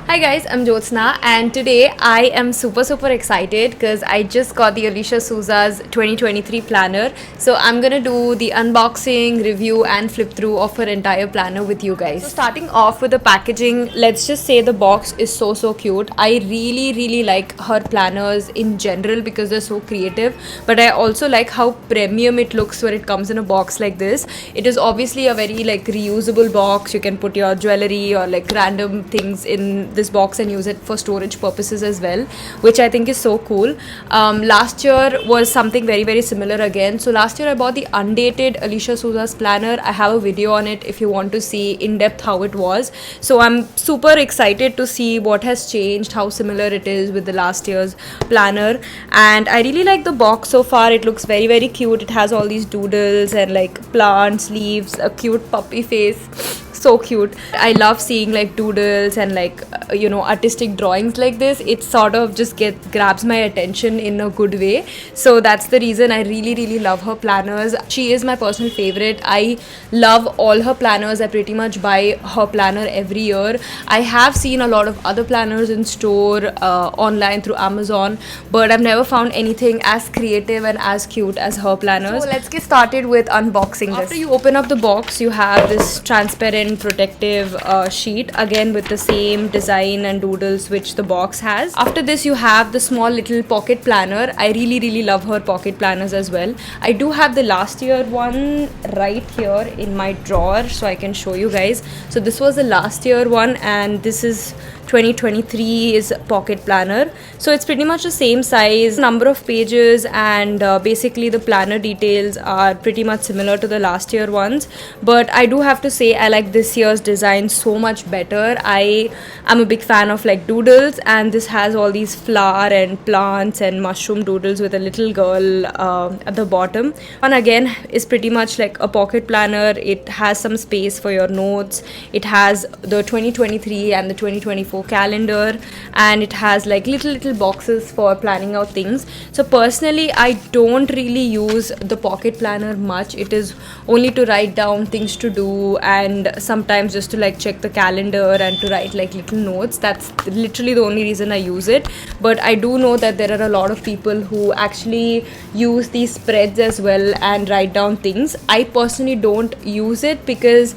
Hi guys, I'm Jyotsna and today I am super excited because I just got the Alicia Souza's 2023 planner. So I'm gonna do the unboxing, review and flip through of her entire planner with you guys. So starting off with the packaging, let's just say the box is so cute. I really like her planners in general because they're so creative, but I also like how premium it looks when it comes in a box like this. It is obviously a very reusable box. You can put your jewelry or random things in this box and use it for storage purposes as well, which I think is so cool. Last year was something very similar again. So last year I bought the undated Alicia Souza's planner. I have a video on it if you want to see in depth how it was. So I'm super excited to see what has changed, how similar it is with the last year's planner, and I really like the box so far. It looks very cute. It has all these doodles and plants, leaves, a cute puppy face. So cute. I love seeing doodles and artistic drawings like this. It sort of just grabs my attention in a good way. So that's the reason I really love her planners. She is my personal favorite. I love all her planners. I pretty much buy her planner every year. I have seen a lot of other planners in store, online through Amazon, but I've never found anything as creative and as cute as her planners. So let's get started with unboxing this. After you open up the box, you have this transparent protective sheet, again with the same design and doodles which the box has. After this you have the small little pocket planner. I really love her pocket planners as well. I do have the last year one right here in my drawer, so I can show you guys. So this was the last year one and this is 2023's pocket planner. So it's pretty much the same size, number of pages, and basically the planner details are pretty much similar to the last year ones, but I do have to say I like this year's design so much better. I am a big fan of doodles, and this has all these flower and plants and mushroom doodles with a little girl at the bottom. One again is pretty much like a pocket planner. It has some space for your notes. It has the 2023 and the 2024 calendar, and it has little boxes for planning out things. So personally I don't really use the pocket planner much. It is only to write down things to do and sometimes just to check the calendar and to write little notes. That's literally the only reason I use it. But I do know that there are a lot of people who actually use these spreads as well and write down things. I personally don't use it because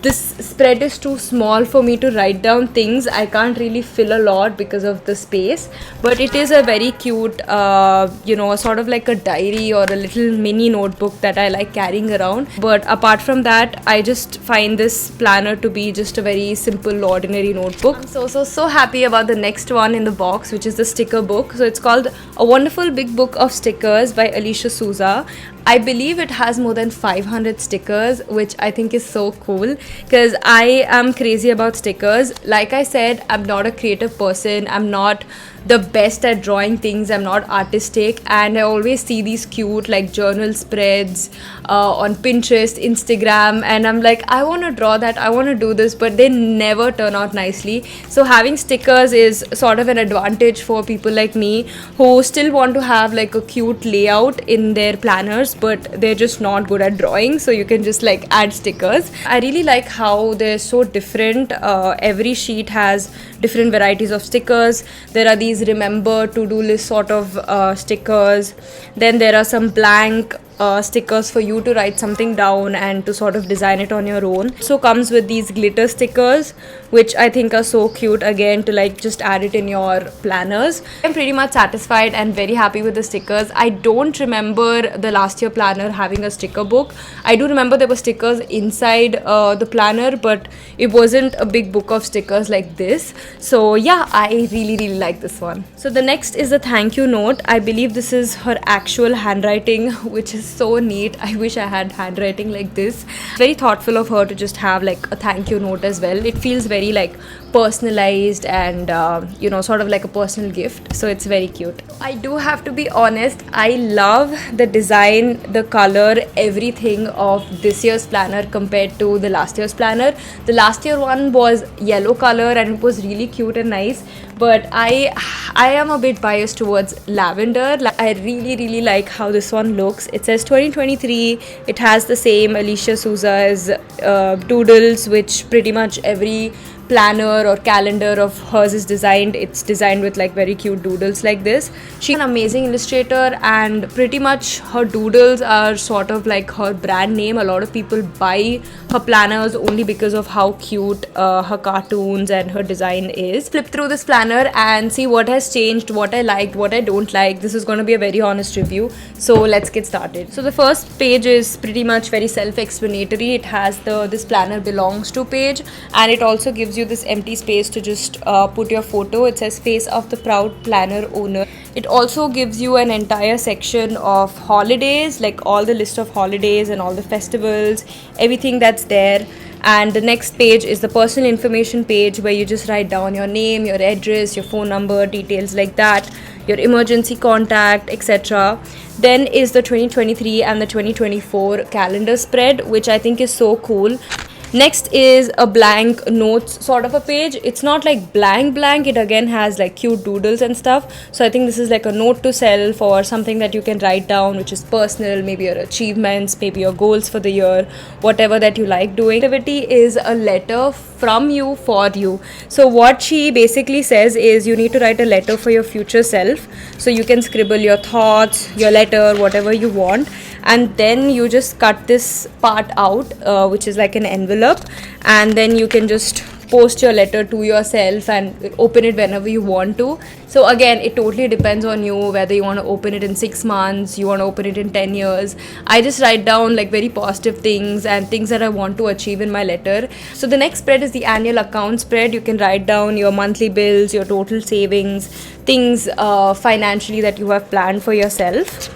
this spread is too small for me to write down things. I can't really fill a lot because of the space, but it is a very cute sort of like a diary or a little mini notebook that I like carrying around. But apart from that, I just find this planner to be just a very simple ordinary notebook. I'm so happy about the next one in the box, which is the sticker book. So it's called A Wonderful Big Book of Stickers by Alicia Souza. I believe it has more than 500 stickers, which I think is so cool because I am crazy about stickers. Like I said, I'm not a creative person. I'm not the best at drawing things. I'm not artistic, and I always see these cute journal spreads on Pinterest, Instagram, and I'm like, I want to draw that, I want to do this, but they never turn out nicely. So having stickers is sort of an advantage for people like me who still want to have a cute layout in their planners, but they're just not good at drawing. So you can just add stickers. I really like how they're so different. Every sheet has different varieties of stickers. There are these remember to-do list sort of stickers. Then there are some blank stickers for you to write something down and to sort of design it on your own. So comes with these glitter stickers, which I think are so cute, again to just add it in your planners. I'm pretty much satisfied and very happy with the stickers. I don't remember the last year planner having a sticker book. I do remember there were stickers inside the planner, but it wasn't a big book of stickers like this. So yeah, I really like this one. So the next is the thank you note. I believe this is her actual handwriting, which is so neat. I wish I had handwriting like this. Very thoughtful of her to just have a thank you note as well. It feels very personalized and sort of like a personal gift. So it's very cute. I do have to be honest, I love the design, the color, everything of this year's planner compared to the last year's planner. The last year one was yellow color and it was really cute and nice, but I am a bit biased towards lavender. I really like how this one looks. It says 2023. It has the same Alicia Souza's doodles, which pretty much every planner or calendar of hers is designed. It's designed with like very cute doodles like this. She's an amazing illustrator, and pretty much her doodles are sort of like her brand name. A lot of people buy her planners only because of how cute her cartoons and her design is. Flip through this planner and see what has changed, what I liked, what I don't like. This is going to be a very honest review, so let's get started. So the first page is pretty much very self-explanatory. It has the "this planner belongs to" page, and it also gives you this empty space to just put your photo. It says "face of the proud planner owner." It also gives you an entire section of holidays, like all the list of holidays and all the festivals, everything that's there. And the next page is the personal information page, where you just write down your name, your address, your phone number, details like that, your emergency contact, etc. Then is the 2023 and the 2024 calendar spread, which I think is so cool. Next is a blank notes sort of a page. It's not like blank, it again has like cute doodles and stuff. So I think this is like a note to self or something that you can write down, which is personal, maybe your achievements, maybe your goals for the year, whatever that you like doing. Activity is a letter from you for you. So what she basically says is you need to write a letter for your future self. So you can scribble your thoughts, your letter, whatever you want, and then you just cut this part out, which is like an envelope, and then you can just post your letter to yourself and open it whenever you want to. So again, it totally depends on you whether you want to open it in 6 months, you want to open it in 10 years. I just write down like very positive things and things that I want to achieve in my letter. So the next spread is the annual account spread. You can write down your monthly bills, your total savings, things financially that you have planned for yourself.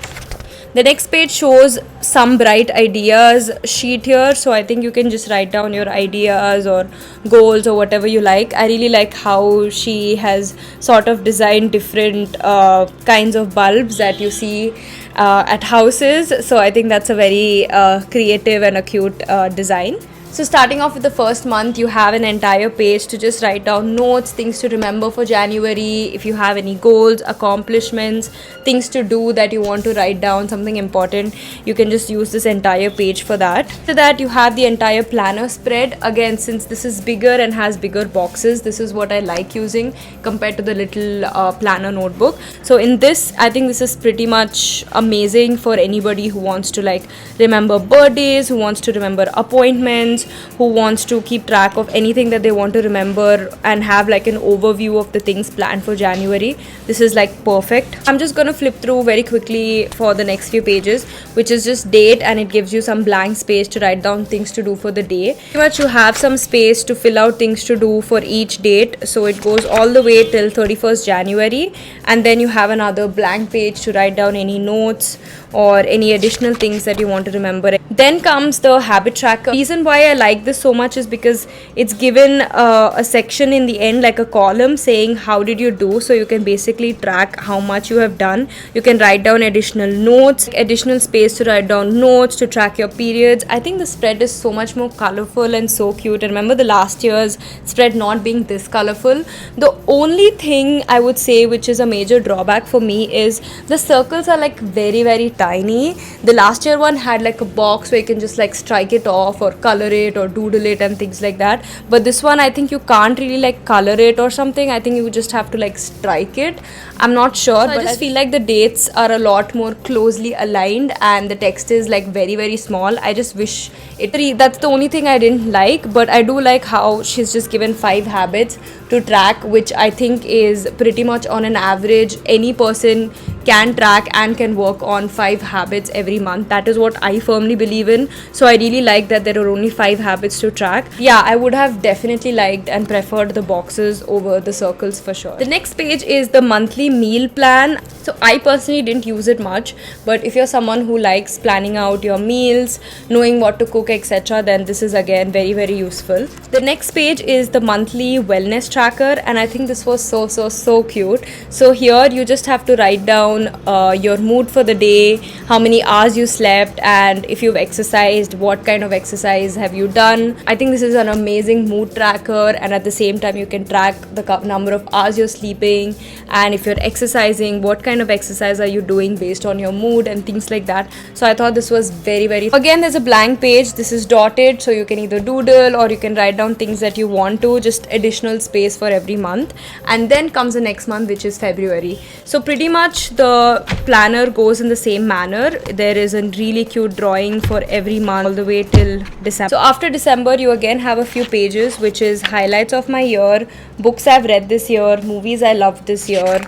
The next page shows some bright ideas sheet here, so I think you can just write down your ideas or goals or whatever you like. I really like how she has sort of designed different kinds of bulbs that you see at houses, so I think that's a very creative and a cute design. So starting off with the first month, you have an entire page to just write down notes, things to remember for January, if you have any goals, accomplishments, things to do that you want to write down, something important, you can just use this entire page for that. After that, you have the entire planner spread. Again, since this is bigger and has bigger boxes, this is what I like using compared to the little planner notebook. So in this, I think this is pretty much amazing for anybody who wants to like remember birthdays, who wants to remember appointments, who wants to keep track of anything that they want to remember and have like an overview of the things planned for January. This is like perfect. I'm just gonna flip through very quickly for the next few pages, which is just date, and it gives you some blank space to write down things to do for the day. Pretty much you have some space to fill out things to do for each date, so it goes all the way till 31st January, and then you have another blank page to write down any notes or any additional things that you want to remember. Then comes the habit tracker. The reason why I like this so much is because it's given a section in the end, like a column saying how did you do, so you can basically track how much you have done. You can write down additional notes, additional space to write down notes, to track your periods. I think the spread is so much more colorful and so cute. I remember the last year's spread not being this colorful. The only thing I would say which is a major drawback for me is the circles are like very tiny. The last year one had like a box where you can just like strike it off or color it or doodle it and things like that, but this one I think you can't really like color it or something. I think you just have to like strike it. I'm not sure, but I just feel like the dates are a lot more closely aligned and the text is like very small. I just wish that's the only thing I didn't like, but I do like how she's just given 5 habits to track, which I think is pretty much on an average any person can track and can work on 5 habits every month. That is what I firmly believe in. So I really like that there are only 5 habits to track. Yeah, I would have definitely liked and preferred the boxes over the circles for sure. The next page is the monthly meal plan. So I personally didn't use it much, but if you're someone who likes planning out your meals, knowing what to cook, etc., then this is again very useful. The next page is the monthly wellness tracker, and I think this was so cute. So here you just have to write down down your mood for the day, how many hours you slept, and if you've exercised, what kind of exercise have you done. I think this is an amazing mood tracker, and at the same time you can track the number of hours you're sleeping, and if you're exercising, what kind of exercise are you doing based on your mood and things like that. So I thought this was very, very... Again, there's a blank page. This is dotted, so you can either doodle or you can write down things that you want to, just additional space for every month. And then comes the next month, which is February. So pretty much the planner goes in the same manner. There is a really cute drawing for every month all the way till December. So after December, you again have a few pages, which is highlights of my year, books I've read this year, movies I loved this year,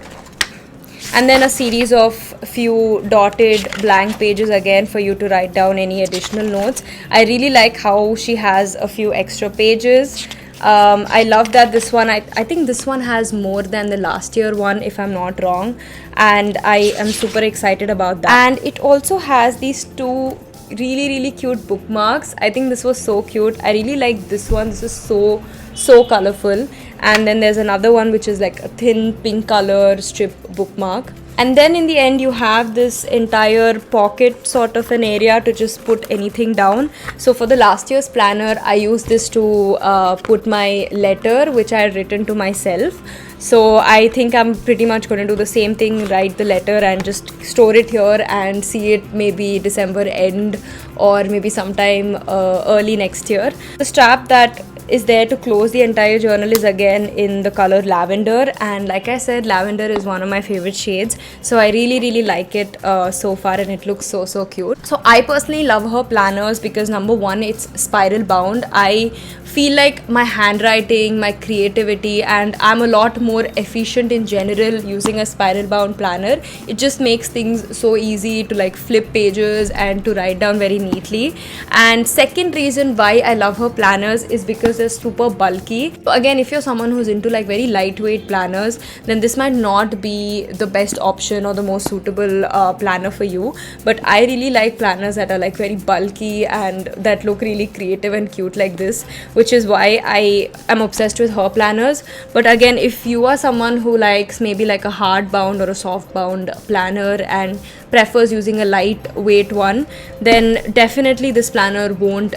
and then a series of few dotted blank pages again for you to write down any additional notes. I really like how she has a few extra pages. I love that this one, I think this one has more than the last year one, if I'm not wrong, and I am super excited about that. And it also has these two really cute bookmarks. I think this was so cute. I really like this one. This is so colorful. And then there's another one which is like a thin pink color strip bookmark. And then in the end you have this entire pocket sort of an area to just put anything down. So for the last year's planner, I used this to put my letter which I had written to myself. So I think I'm pretty much going to do the same thing, write the letter and just store it here and see it maybe December end or maybe sometime early next year. The strap that is there to close the entire journal is again in the color lavender, and like I said, lavender is one of my favorite shades, so I really like it so far, and it looks so cute. So I personally love her planners because number one, it's spiral bound. I feel like my handwriting, my creativity, and I'm a lot more efficient in general using a spiral bound planner. It just makes things so easy to like flip pages and to write down very neatly. And second reason why I love her planners is because they're super bulky. So again, if you're someone who's into like very lightweight planners, then this might not be the best option or the most suitable planner for you. But I really like planners that are like very bulky and that look really creative and cute like this, which is why I am obsessed with her planners. But again, if you are someone who likes maybe like a hard bound or a soft bound planner and prefers using a lightweight one, then definitely this planner won't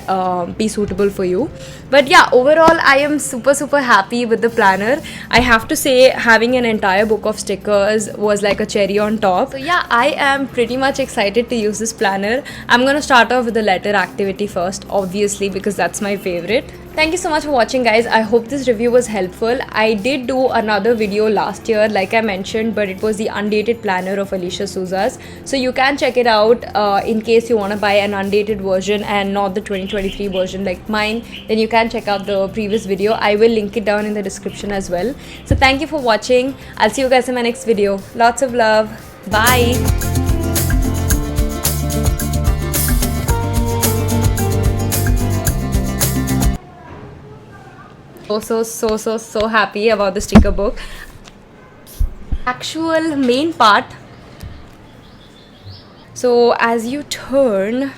be suitable for you. But yeah, overall I am super happy with the planner. I have to say, having an entire book of stickers was like a cherry on top. So yeah, I am pretty much excited to use this planner. I'm gonna start off with the letter activity first, obviously, because that's my favorite. Thank you so much for watching, guys. I hope this review was helpful. I did do another video last year, like I mentioned, but it was the undated planner of Alicia Souza's. So you can check it out in case you want to buy an undated version and not the 2023 version like mine. Then you can check out the previous video. I will link it down in the description as well. So thank you for watching. I'll see you guys in my next video. Lots of love. Bye. So happy about the sticker book. Actual main part. So as you turn,